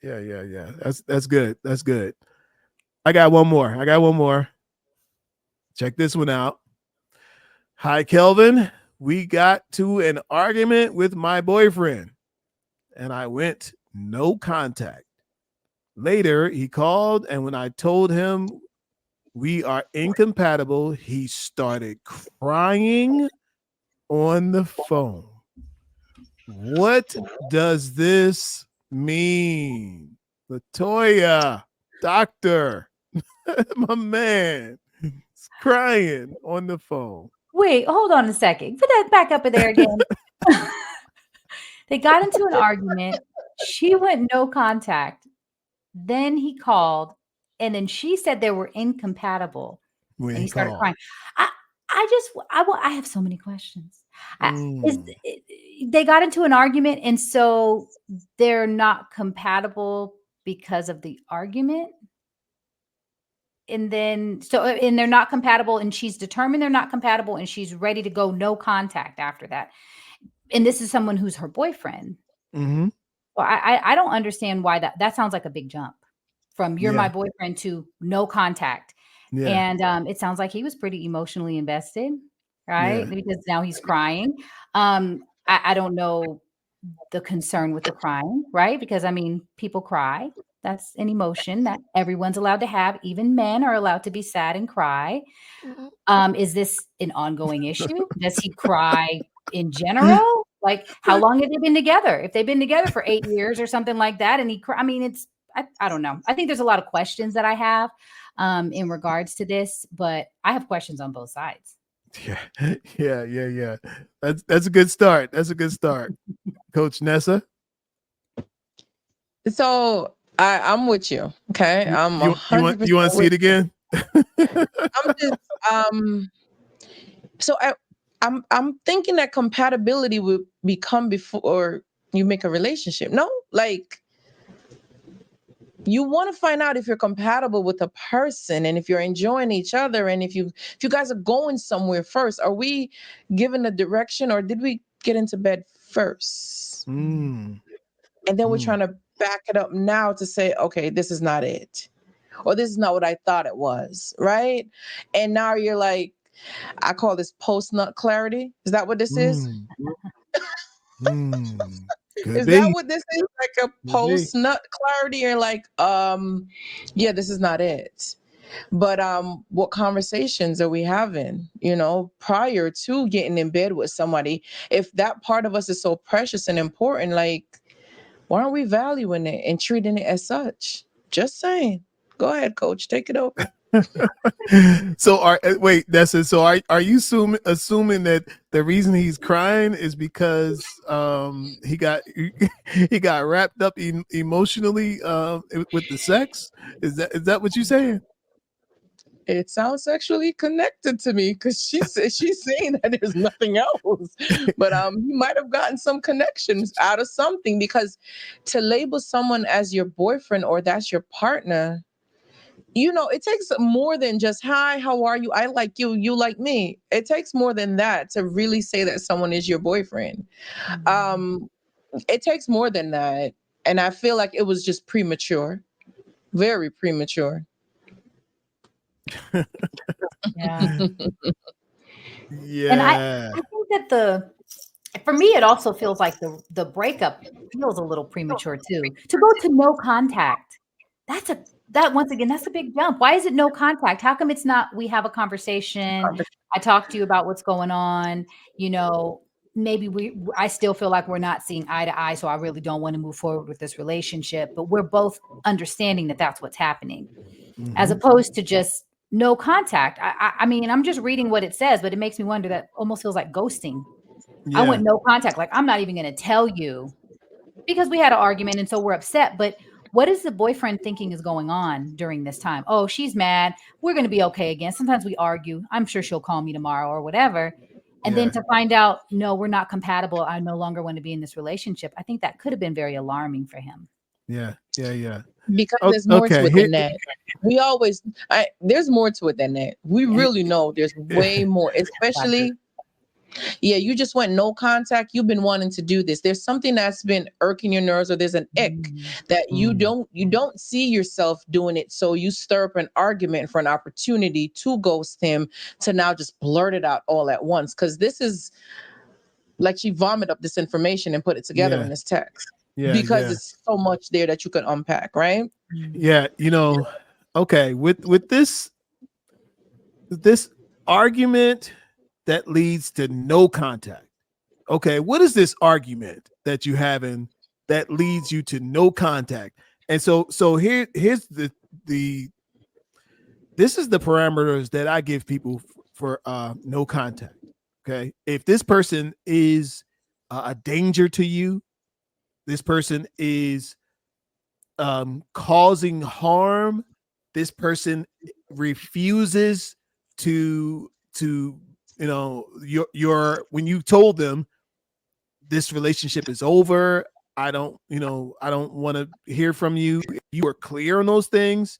Yeah. That's good. That's good. I got one more. Check this one out. Hi, Kelvin. We got to an argument with my boyfriend, and I went no contact. Later, he called, and when I told him we are incompatible, he started crying on the phone. What does this mean? Latoya, doctor, my man, is crying on the phone. Wait, hold on a second. Put that back up in there again. They got into an argument. She went no contact. Then he called, and then she said they were incompatible, When and he he started called. crying. I have so many questions. Mm. They got into an argument, and so they're not compatible because of the argument. And they're not compatible, and she's determined they're not compatible, and she's ready to go no contact after that. And this is someone who's her boyfriend. Mm-hmm. Well, I don't understand why that sounds like a big jump from you're my Yeah. boyfriend to no contact. Yeah. And it sounds like he was pretty emotionally invested, right? Yeah. Because now he's crying. I don't know the concern with the crying, right? Because I mean, people cry. That's an emotion that everyone's allowed to have. Even men are allowed to be sad and cry. Is this an ongoing issue? Does he cry in general? Like, how long have they been together? If they've been together for 8 years or something like that, and I mean, I don't know. I think there's a lot of questions that I have in regards to this, but I have questions on both sides. Yeah. That's a good start. Coach Nessa. So I'm with you. Okay. I'm You 100% you want to see it again? I'm just so I'm thinking that compatibility will become before you make a relationship. No, like you want to find out if you're compatible with a person and if you're enjoying each other and if you guys are going somewhere first. Are we given a direction or did we get into bed first? Mm. And then we're trying to back it up now to say, okay, this is not it. Or this is not what I thought it was, right? And now you're like, I call this post-nut clarity. Is that what this is? Could Is be. that what this is? Like a post-nut clarity? You're like, yeah, this is not it. But what conversations are we having, prior to getting in bed with somebody? If that part of us is so precious and important, like, why aren't we valuing it and treating it as such? Just saying. Go ahead, coach. Take it over. So that's it. So are you assuming that the reason he's crying is because he got wrapped up emotionally with the sex? Is that what you're saying? It sounds sexually connected to me because she's saying that there's nothing else. But he might have gotten some connections out of something, because to label someone as your boyfriend or that's your partner, it takes more than just, hi, how are you? I like you, you like me. It takes more than that to really say that someone is your boyfriend. It takes more than that. And I feel like it was just premature, very premature. Yeah. Yeah. And I think that for me, it also feels like the breakup feels a little premature too. To go to no contact, once again, that's a big jump. Why is it no contact? How come it's not, we have a conversation, I talk to you about what's going on, maybe I still feel like we're not seeing eye to eye, so I really don't want to move forward with this relationship, but we're both understanding that that's what's happening, as opposed to just no contact. I mean, I'm just reading what it says, but it makes me wonder, that almost feels like ghosting. I went no contact. Like, I'm not even going to tell you because we had an argument and so we're upset. But what is the boyfriend thinking is going on during this time? Oh, she's mad. We're going to be okay again. Sometimes we argue. I'm sure she'll call me tomorrow or whatever. And then to find out, no, we're not compatible, I no longer want to be in this relationship. I think that could have been very alarming for him. Yeah. Because there's more to it than that. There's more to it than that. We really know there's way more, especially Yeah, you just went no contact. You've been wanting to do this. There's something that's been irking your nerves, or there's an ick that you don't see yourself doing it. So you stir up an argument for an opportunity to ghost him, to now just blurt it out all at once. Because this is like she vomited up this information and put it together Yeah. in this text. Yeah. Because Yeah. it's so much there that you can unpack, right? Yeah. Okay. With this argument that leads to no contact. Okay, what is this argument that you having that leads you to no contact? And so here's the this is the parameters that I give people for no contact. Okay, if this person is a danger to you, this person is causing harm, this person refuses to your when you told them this relationship is over, I don't want to hear from you. If you are clear on those things,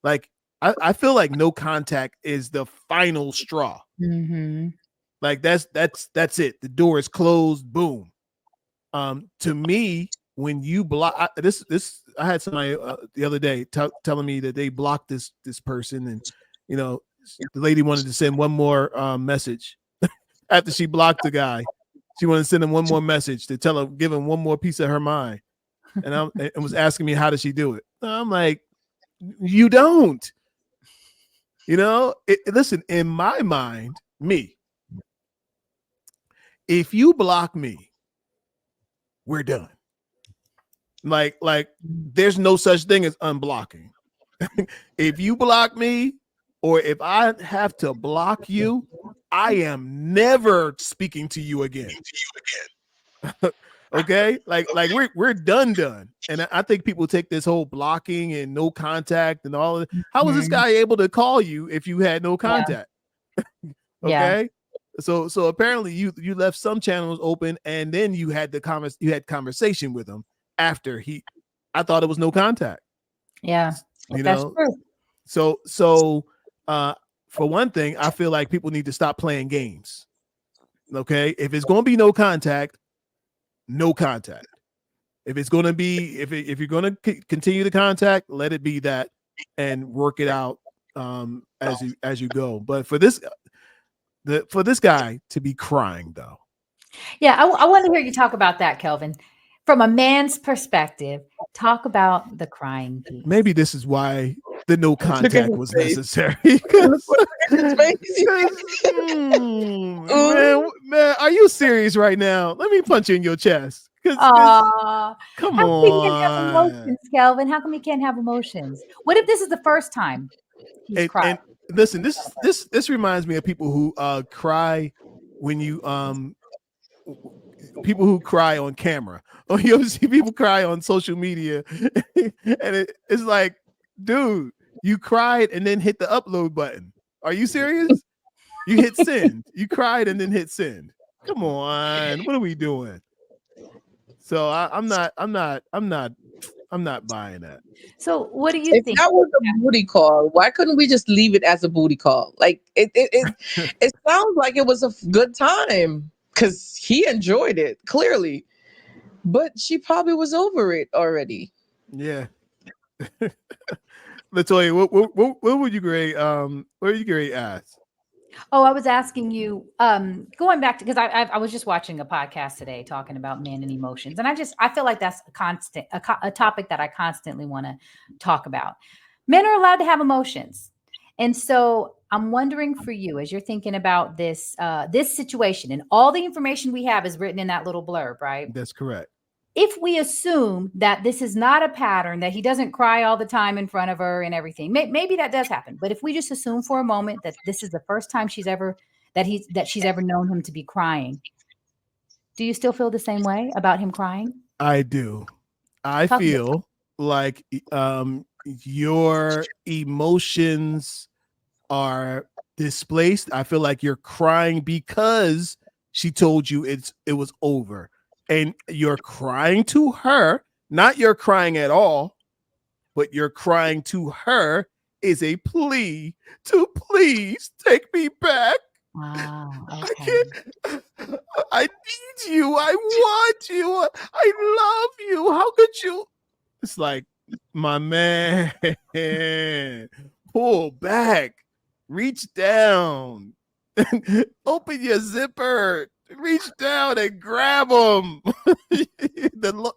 like I feel like no contact is the final straw. Like that's it. The door is closed. Boom. To me, when you block this, I had somebody the other day telling me that they blocked this person, and the lady wanted to send one more message after she blocked the guy. She wanted to send him one more message to tell him, give him one more piece of her mind, and was asking me how does she do it. I'm like, you don't. Listen, in my mind, if you block me, we're done. Like there's no such thing as unblocking. If you block me, or if I have to block you, I am never speaking to you again. Okay, like we're done. And I think people take this whole blocking and no contact and all of it. How was this guy able to call you if you had no contact? Okay. So apparently you left some channels open, and then you had conversation with him after I thought it was no contact. Yeah. That's true. So for one thing, I feel like people need to stop playing games. Okay, if it's going to be no contact, no contact. If it's going to be, if you're going to continue the contact, let it be that, and work it out as you go. But for this guy to be crying, though. Yeah, I want to hear you talk about that, Kelvin. From a man's perspective, talk about the crying piece. Maybe this is why the no contact was necessary. Man, are you serious right now? Let me punch you in your chest. Come how on. How come we can't have emotions, Kelvin? How come we can't have emotions? What if this is the first time he's crying? And listen, this reminds me of people who cry when you people who cry on camera, or you ever see people cry on social media, and it's like, dude, you cried and then hit the upload button. Are you serious? You hit send. You cried and then hit send. Come on, what are we doing? So I'm not buying that. So what do you think? If that was a booty call, why couldn't we just leave it as a booty call? Like it sounds like it was a good time, because he enjoyed it clearly, but she probably was over it already. Yeah. Latoya, what would you grade? What would you grade as? Oh, I was asking you, going back to, because I was just watching a podcast today talking about men and emotions, and I feel like that's a topic that I constantly want to talk about. Men are allowed to have emotions, and so I'm wondering for you, as you're thinking about this situation, and all the information we have is written in that little blurb, right? That's correct. If we assume that this is not a pattern, that he doesn't cry all the time in front of her and everything, maybe that does happen. But if we just assume for a moment that this is the first time she's ever known him to be crying, do you still feel the same way about him crying? I do. I feel like your emotions are displaced. I feel like you're crying because she told you it was over. And you're crying to her, not you're crying at all, but you're crying to her is a plea to please take me back. Wow. I Okay. can't. I need you. I want you. I love you. How could you? It's like, my man, pull back, reach down, open your zipper, reach down and grab them.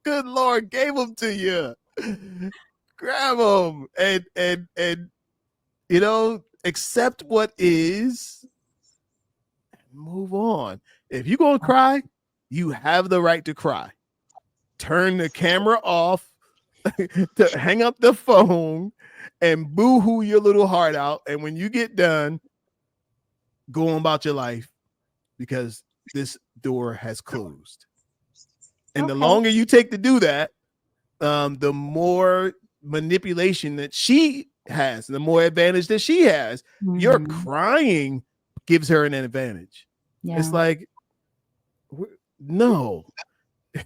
Good Lord gave them to you. Grab them and accept what is. Move on. If you're gonna cry, you have the right to cry. Turn the camera off, to hang up the phone and boo-hoo your little heart out. And when you get done, go on about your life, because this door has closed. And the longer you take to do that, the more manipulation that she has, the more advantage that she has. Your crying gives her an advantage. Yeah. It's like, no.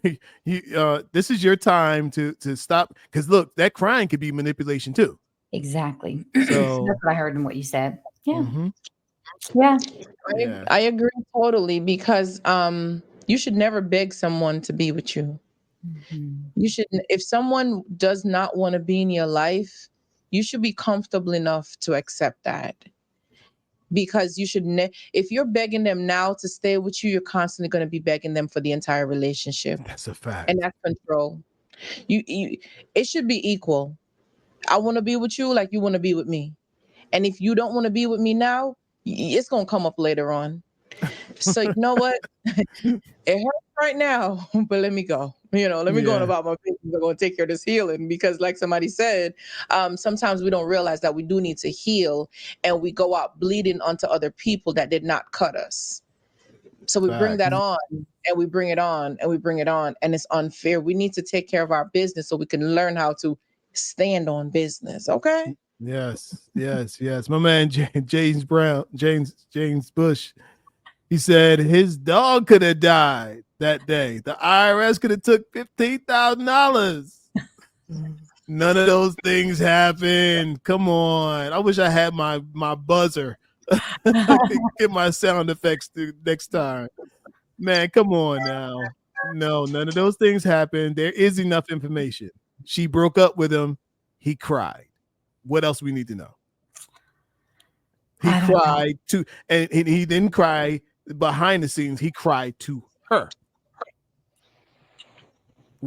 This is your time to stop, because look, that crying could be manipulation too. Exactly. So that's what I heard in what you said. Yeah. Mhm. Yeah. I agree totally, because you should never beg someone to be with you. You should, if someone does not want to be in your life, you should be comfortable enough to accept that. Because you should, if you're begging them now to stay with you, you're constantly going to be begging them for the entire relationship. That's a fact. And that's control. You it should be equal. I want to be with you like you want to be with me. And if you don't want to be with me now, it's going to come up later on. So you know what? It hurts right now, but let me go. Let me go on about my business. I'm going to take care of this healing, because like somebody said, sometimes we don't realize that we do need to heal, and we go out bleeding onto other people that did not cut us. So we bring that on, and we bring it on, and we bring it on, and it's unfair. We need to take care of our business so we can learn how to stand on business. Okay? Yes. My man James Bush, he said his dog could have died that day. The IRS could have took $15,000. None of those things happened. Come on. I wish I had my buzzer. I could get my sound effects next time. Man, come on now. No, none of those things happened. There is enough information. She broke up with him. He cried. What else we need to know? He cried too, and he didn't cry behind the scenes. He cried to her.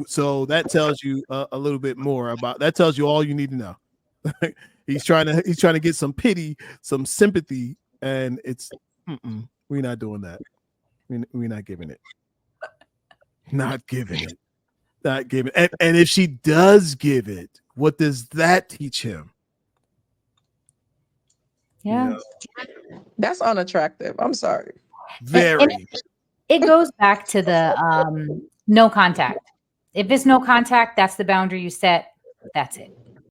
So that tells you a little bit more about. That tells you all you need to know. He's trying to get some pity, some sympathy, and it's we're not doing that. We're not giving it. Not giving it. Not giving it. And if she does give it, what does that teach him? Yeah. That's unattractive. I'm sorry. Very. And it goes back to the no contact. If it's no contact, that's the boundary you set. That's it.